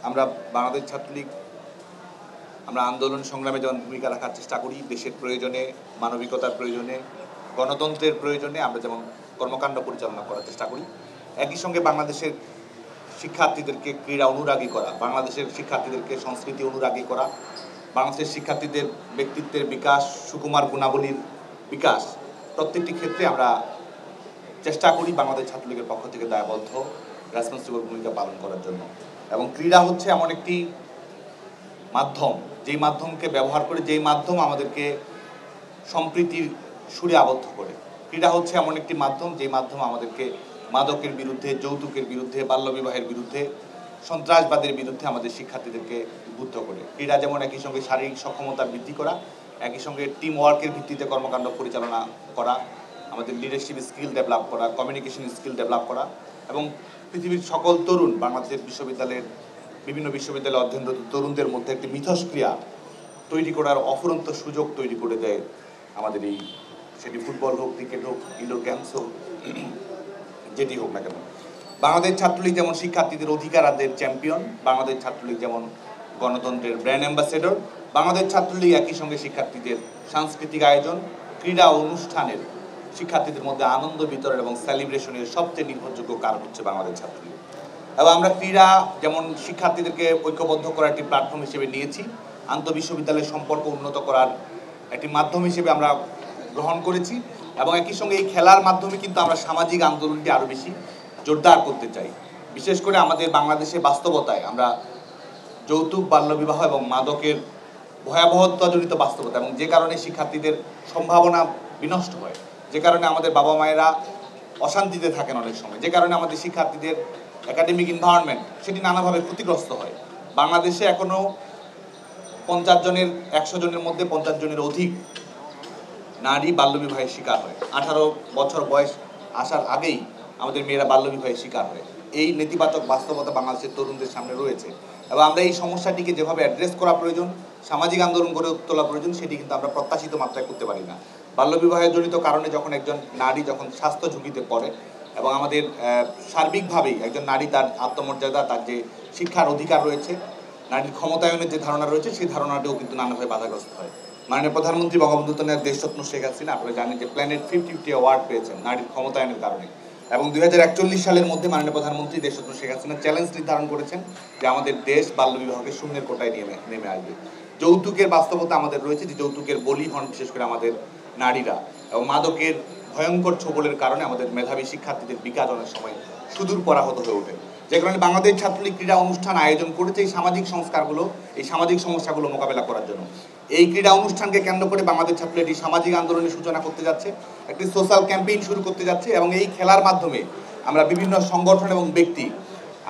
আমরা বাংলাদেশ ছাত্রলীগ আমরা আন্দোলন সংগ্রামে যেমন ভূমিকা রাখার চেষ্টা করি, দেশের প্রয়োজনে, মানবিকতার প্রয়োজনে, গণতন্ত্রের প্রয়োজনে আমরা যেমন কর্মকাণ্ড পরিচালনা করার চেষ্টা করি, একই সঙ্গে বাংলাদেশের শিক্ষার্থীদেরকে ক্রীড়া অনুরাগী করা, বাংলাদেশের শিক্ষার্থীদেরকে সংস্কৃতি অনুরাগী করা, বাংলাদেশের শিক্ষার্থীদের ব্যক্তিত্বের বিকাশ, সুকুমার গুণাবলীর বিকাশ, প্রত্যেকটি ক্ষেত্রে আমরা চেষ্টা করি বাংলাদেশ ছাত্রলীগের পক্ষ থেকে দায়বদ্ধ রেসপন্সিবল ভূমিকা পালন করার জন্য। এবং ক্রীড়া হচ্ছে এমন একটি মাধ্যম, যেই মাধ্যমকে ব্যবহার করে, যেই মাধ্যম আমাদেরকে সম্প্রীতির সুরে আবদ্ধ করে। ক্রীড়া হচ্ছে এমন একটি মাধ্যম, যেই মাধ্যম আমাদেরকে মাদকের বিরুদ্ধে, যৌতুকের বিরুদ্ধে, বাল্যবিবাহের বিরুদ্ধে, সন্ত্রাসবাদের বিরুদ্ধে আমাদের শিক্ষার্থীদেরকে উদ্বুদ্ধ করে। ক্রীড়া যেমন একই সঙ্গে শারীরিক সক্ষমতা বৃদ্ধি করা, একই সঙ্গে টিম ওয়ার্কের ভিত্তিতে কর্মকাণ্ড পরিচালনা করা, আমাদের লিডারশিপ স্কিল ডেভেলপ করা, কমিউনিকেশন স্কিল ডেভেলপ করা, এবং পৃথিবীর সকল তরুণ, বাংলাদেশের বিশ্ববিদ্যালয়ের বিভিন্ন বিশ্ববিদ্যালয়ে অধ্যয়নরত তরুণদের মধ্যে একটি মিথস্ক্রিয়া তৈরি করার অফুরন্ত সুযোগ তৈরি করে দেয় আমাদের এই, সেটি ফুটবল হোক, ক্রিকেট হোক, ইনডোর গেমস হোক, যেটি হোক না কেন। বাংলাদেশ ছাত্রলীগ যেমন শিক্ষার্থীদের অধিকার আদায়ের চ্যাম্পিয়ন, বাংলাদেশ ছাত্রলীগ যেমন গণতন্ত্রের ব্র্যান্ড অ্যাম্বাসেডর, বাংলাদেশ ছাত্রলীগ একই সঙ্গে শিক্ষার্থীদের সাংস্কৃতিক আয়োজন, ক্রীড়া অনুষ্ঠানের, শিক্ষার্থীদের মধ্যে আনন্দ বিতরণ এবং সেলিব্রেশনের সবচেয়ে নির্ভরযোগ্য কারণ হচ্ছে বাংলাদেশ ছাত্রলীগ। এবং আমরা ক্রীড়া যেমন শিক্ষার্থীদেরকে ঐক্যবদ্ধ করার একটি প্ল্যাটফর্ম হিসেবে নিয়েছি, আন্তঃবিশ্ববিদ্যালয় সম্পর্ক উন্নত করার একটি মাধ্যম হিসেবে আমরা গ্রহণ করেছি, এবং একই সঙ্গে এই খেলার মাধ্যমে কিন্তু আমরা সামাজিক আন্দোলনটি আরও বেশি জোরদার করতে চাই। বিশেষ করে আমাদের বাংলাদেশের বাস্তবতায় আমরা যৌতুক, বাল্যবিবাহ এবং মাদকের ভয়াবহতাজনিত বাস্তবতা, এবং যে কারণে শিক্ষার্থীদের সম্ভাবনা বিনষ্ট হয়, যে কারণে আমাদের বাবা মায়েরা অশান্তিতে থাকেন অনেক সময়, যে কারণে আমাদের শিক্ষার্থীদের একাডেমিক এনভায়রনমেন্ট সেটি নানাভাবে ক্ষতিগ্রস্ত হয়। বাংলাদেশে এখনও 50 জনের 100 জনের মধ্যে 50 জনের অধিক নারী বাল্যবিবাহের শিকার হয়। 18 বছর বয়স আসার আগেই আমাদের মেয়েরা বাল্যবিবাহের শিকার হয়। এই নেতিবাচক বাস্তবতা বাংলাদেশের তরুণদের সামনে রয়েছে, এবং আমরা এই সমস্যাটিকে যেভাবে অ্যাড্রেস করা প্রয়োজন, সামাজিক আন্দোলন গড়ে তোলা প্রয়োজন, সেটি কিন্তু আমরা প্রত্যাশিত মাত্রায় করতে পারি না। বাল্যবিবাহের জনিত কারণে যখন একজন নারী যখন স্বাস্থ্য ঝুঁকিতে পড়ে, এবং আমাদের সার্বিকভাবেই একজন নারী তার আত্মমর্যাদা, তার যে শিক্ষার অধিকার রয়েছে, নারীর ক্ষমতায়নের যে ধারণা রয়েছে, সেই ধারণাটিও কিন্তু নানাভাবে বাধাগ্রস্ত হয়। মাননীয় প্রধানমন্ত্রী বঙ্গবন্ধু কন্যা দেশরত্ন শেখ হাসিনা, আপনারা জানেন যে প্ল্যানেট 50 অ্যাওয়ার্ড পেয়েছেন নারীর ক্ষমতায়নের কারণে, এবং 2041 সালের মধ্যে মাননীয় প্রধানমন্ত্রী দেশরত্ন শেখ হাসিনা চ্যালেঞ্জ নির্ধারণ করেছেন যে আমাদের দেশ বাল্যবিবাহকে শূন্যের কোটায় নেমে আসবে। যৌতুকের বাস্তবতা আমাদের রয়েছে, যে যৌতুকের বলি হন বিশেষ করে আমাদের নারীরা, এবং মাদকের ভয়ঙ্কর ছোবলের কারণে আমাদের মেধাবী শিক্ষার্থীদের বিকাশ অনেক সময় সুদূর পরাহত হয়ে ওঠে। যে কারণে বাংলাদেশ ছাত্রলীগ ক্রীড়া অনুষ্ঠান আয়োজন করেছে এই সামাজিক সংস্কারগুলো, এই সামাজিক সমস্যাগুলো মোকাবেলা করার জন্য। এই ক্রীড়া অনুষ্ঠানকে কেন্দ্র করে বাংলাদেশ ছাত্রলীগ একটি সামাজিক আন্দোলনের সূচনা করতে যাচ্ছে, একটি সোশ্যাল ক্যাম্পেইন শুরু করতে যাচ্ছে, এবং এই খেলার মাধ্যমে আমরা বিভিন্ন সংগঠন এবং ব্যক্তি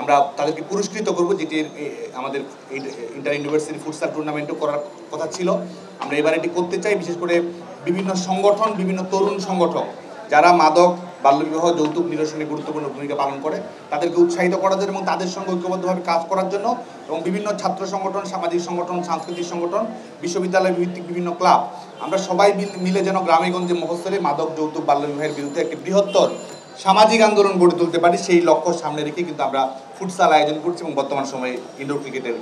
আমরা তাদেরকে পুরস্কৃত করব, যেটি আমাদের ইন্টার ইউনিভার্সিটি ফুটসাল টুর্নামেন্টও করার কথা ছিল। আমরা এবার এটি করতে চাই, বিশেষ করে বিভিন্ন সংগঠন, বিভিন্ন তরুণ সংগঠন যারা মাদক, বাল্যবিবাহ, যৌতুক নিরসনে গুরুত্বপূর্ণ ভূমিকা পালন করে, তাদেরকে উৎসাহিত করার জন্য এবং তাদের সঙ্গে ঐক্যবদ্ধভাবে কাজ করার জন্য, এবং বিভিন্ন ছাত্র সংগঠন, সামাজিক সংগঠন, সাংস্কৃতিক সংগঠন, বিশ্ববিদ্যালয় ভিত্তিক বিভিন্ন ক্লাব, আমরা সবাই মিলে যেন গ্রামেগঞ্জে মফস্বলে মাদক, যৌতুক, বাল্যবিবাহের বিরুদ্ধে একটি বৃহত্তর সামাজিক আন্দোলন গড়ে তুলতে পারি, সেই লক্ষ্য সামনে রেখে কিন্তু আমরা ফুটসাল আয়োজন করছি, এবং বর্তমান সময়ে ইনডোর ক্রিকেটের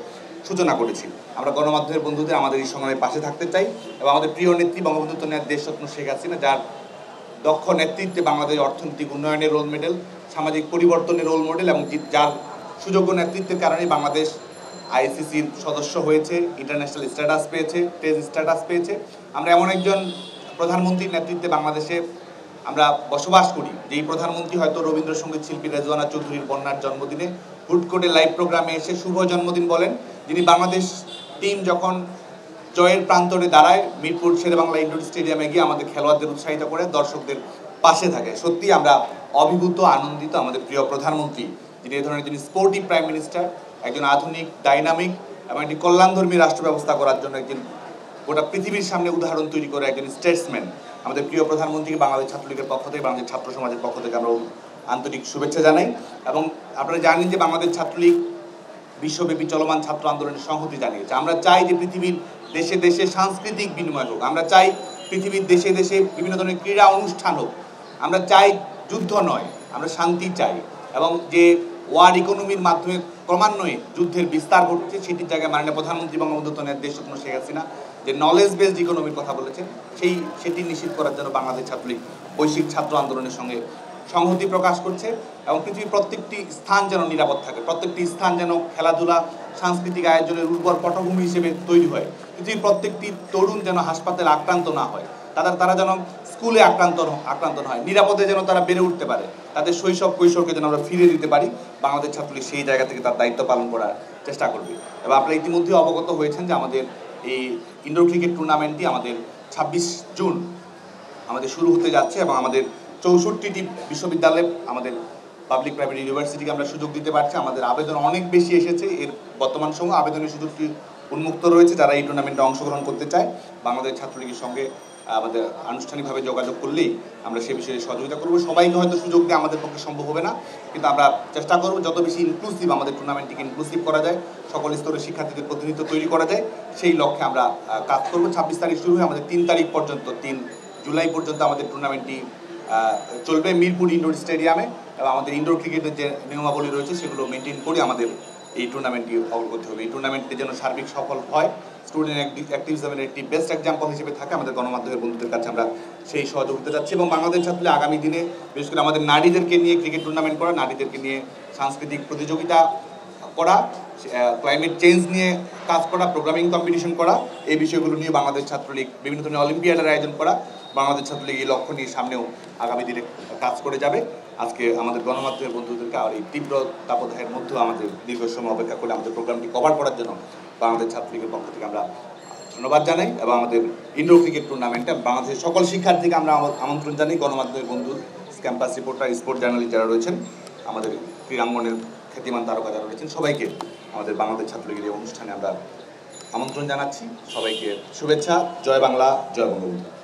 সূচনা করেছি। আমরা গণমাধ্যমের বন্ধুদের আমাদের এই সংগ্রামে পাশে থাকতে চাই, এবং আমাদের প্রিয় নেত্রী বঙ্গবন্ধু কন্যা দেশরত্ন শেখ হাসিনা, যার দক্ষ নেতৃত্বে বাংলাদেশ অর্থনৈতিক উন্নয়নের রোল মডেল, সামাজিক পরিবর্তনের রোল মডেল, এবং যার সুযোগ্য নেতৃত্বের কারণেই বাংলাদেশ আইসিসির সদস্য হয়েছে, ইন্টারন্যাশনাল স্ট্যাটাস পেয়েছে, টেস্ট স্ট্যাটাস পেয়েছে। আমরা এমন একজন প্রধানমন্ত্রীর নেতৃত্বে বাংলাদেশে আমরা বসবাস করি, যেই প্রধানমন্ত্রী হয়তো রবীন্দ্রসঙ্গীত শিল্পী রেজওয়ানা চৌধুরীর কন্যার জন্মদিনে হুট করে লাইভ প্রোগ্রামে এসে শুভ জন্মদিন বলেন, যিনি বাংলাদেশ টিম যখন জয়ের প্রান্তরে দাঁড়ায় মিরপুর শেরেবাংলা ইনডোর স্টেডিয়ামে গিয়ে আমাদের খেলোয়াড়দের উৎসাহিত করে, দর্শকদের পাশে থাকে। সত্যি আমরা অভিভূত, আনন্দিত। আমাদের প্রিয় প্রধানমন্ত্রী, যিনি এই ধরনের, যিনি স্পোর্টিভ প্রাইম মিনিস্টার, একজন আধুনিক, ডাইনামিক এবং একটি কল্যাণধর্মী রাষ্ট্র ব্যবস্থা করার জন্য একজন গোটা পৃথিবীর সামনে উদাহরণ তৈরি করে একজন স্টেটসম্যান, আমাদের প্রিয় প্রধানমন্ত্রীকে বাংলাদেশ ছাত্রলীগের পক্ষ থেকে, বাংলাদেশ ছাত্র সমাজের পক্ষ থেকে আমরা আন্তরিক শুভেচ্ছা জানাই। এবং আপনারা জানেন যে বাংলাদেশ ছাত্রলীগ বিশ্বব্যাপী চলমান ছাত্র আন্দোলনের সংহতি জানিয়েছে। আমরা চাই যে পৃথিবীর দেশে দেশে সাংস্কৃতিক বিনিময় হোক, আমরা চাই পৃথিবীর দেশে দেশে বিভিন্ন ধরনের ক্রীড়া অনুষ্ঠান হোক, আমরা চাই যুদ্ধ নয়, আমরা শান্তি চাই, এবং যে ওয়ার ইকোনমির মাধ্যমে ক্রমান্বয়ে যুদ্ধের বিস্তার ঘটছে, সেটির জায়গায় মাননীয় প্রধানমন্ত্রী বঙ্গবন্ধু দেশরত্ন শেখ হাসিনা যে নলেজ বেসড ইকোনমির কথা বলেছেন সেটি নিশ্চিত করার জন্য বাংলাদেশ ছাত্রলীগ বৈশ্বিক ছাত্র আন্দোলনের সঙ্গে সংহতি প্রকাশ করছে এবং পৃথিবীর প্রত্যেকটি স্থান যেন নিরাপদ থাকে, প্রত্যেকটি স্থান যেন খেলাধুলা সাংস্কৃতিক আয়োজনের উর্বর পটভূমি হিসেবে তৈরি হয়, পৃথিবীর প্রত্যেকটি তরুণ যেন হাসপাতালে আক্রান্ত না হয়, তারা যেন স্কুলে আক্রান্ত না হয়, নিরাপদে যেন তারা বেড়ে উঠতে পারে, তাদের শৈশব কৈশোরকে যেন আমরা ফিরে দিতে পারি। বাংলাদেশ ছাত্রলীগ সেই জায়গা থেকে তার দায়িত্ব পালন করার চেষ্টা করবে। এবং আপনারা ইতিমধ্যে অবগত হয়েছেন যে আমাদের এই ইনডোর ক্রিকেট টুর্নামেন্টটি আমাদের 26 জুন আমাদের শুরু হতে যাচ্ছে এবং আমাদের 64টি বিশ্ববিদ্যালয়ে আমাদের পাবলিক প্রাইভেট ইউনিভার্সিটিকে আমরা সুযোগ দিতে পারছি। আমাদের আবেদন অনেক বেশি এসেছে, এর বর্তমান সময় আবেদনের সুযোগটি উন্মুক্ত রয়েছে। যারা এই টুর্নামেন্টে অংশগ্রহণ করতে চায় বাংলাদেশ ছাত্রলীগের সঙ্গে আমাদের আনুষ্ঠানিকভাবে যোগাযোগ করলেই আমরা সে বিষয়ে সহযোগিতা করব। সবাইকে হয়তো সুযোগ দিয়ে আমাদের পক্ষে সম্ভব হবে না, কিন্তু আমরা চেষ্টা করব যত বেশি ইনক্লুসিভ আমাদের টুর্নামেন্টটিকে ইনক্লুসিভ করা যায়, সকল স্তরের শিক্ষার্থীদের প্রতিনিধিত্ব তৈরি করা যায়, সেই লক্ষ্যে আমরা কাজ করব। 26 তারিখ শুরু হয়ে আমাদের 3 তারিখ পর্যন্ত 3 জুলাই পর্যন্ত আমাদের টুর্নামেন্টটি চলবে মিরপুর ইনডোর স্টেডিয়ামে এবং আমাদের ইনডোর ক্রিকেটের যে নিয়মাবলী রয়েছে সেগুলো মেনটেন করে আমাদের এই টুর্নামেন্টটি অগ্রগতি হবে। এই টুর্নামেন্টটি যেন সার্বিক সফল হয়, স্টুডেন্ট অ্যাক্টিভিজমের একটি বেস্ট এক্সাম্পল হিসেবে থাকে, আমাদের গণমাধ্যমের বন্ধুদের কাছে আমরা সেই সহযোগিতা চাচ্ছি। এবং বাংলাদেশ ছাত্রলীগ আগামী দিনে বিশেষ করে আমাদের নারীদেরকে নিয়ে ক্রিকেট টুর্নামেন্ট করা, নারীদেরকে নিয়ে সাংস্কৃতিক প্রতিযোগিতা করা, ক্লাইমেট চেঞ্জ নিয়ে কাজ করা, প্রোগ্রামিং কম্পিটিশন করা, এই বিষয়গুলো নিয়ে বাংলাদেশ ছাত্রলীগ বিভিন্ন ধরনের অলিম্পিয়াডের আয়োজন করা, বাংলাদেশ ছাত্রলীগ এই লক্ষ্য নিয়ে সামনেও আগামী দিনে কাজ করে যাবে। আজকে আমাদের গণমাধ্যমের বন্ধুদেরকে আর এই তীব্র তাপদাহের মধ্যেও আমাদের দীর্ঘ সময় অপেক্ষা করে আমাদের প্রোগ্রামটি কভার করার জন্য বাংলাদেশ ছাত্রলীগের পক্ষ থেকে আমরা ধন্যবাদ জানাই এবং আমাদের ইনডোর ক্রিকেট টুর্নামেন্টে বাংলাদেশের সকল শিক্ষার্থীকে আমরা আমন্ত্রণ জানাই। গণমাধ্যমের বন্ধু, ক্যাম্পাস রিপোর্টার, স্পোর্ট জার্নালিস্ট যারা রয়েছেন, আমাদের ক্রীড়াঙ্গনের খ্যাতিমান তারকা যারা রয়েছেন, সবাইকে আমাদের বাংলাদেশ ছাত্রলীগের এই অনুষ্ঠানে আমরা আমন্ত্রণ জানাচ্ছি। সবাইকে শুভেচ্ছা। জয় বাংলা, জয় বঙ্গবন্ধু।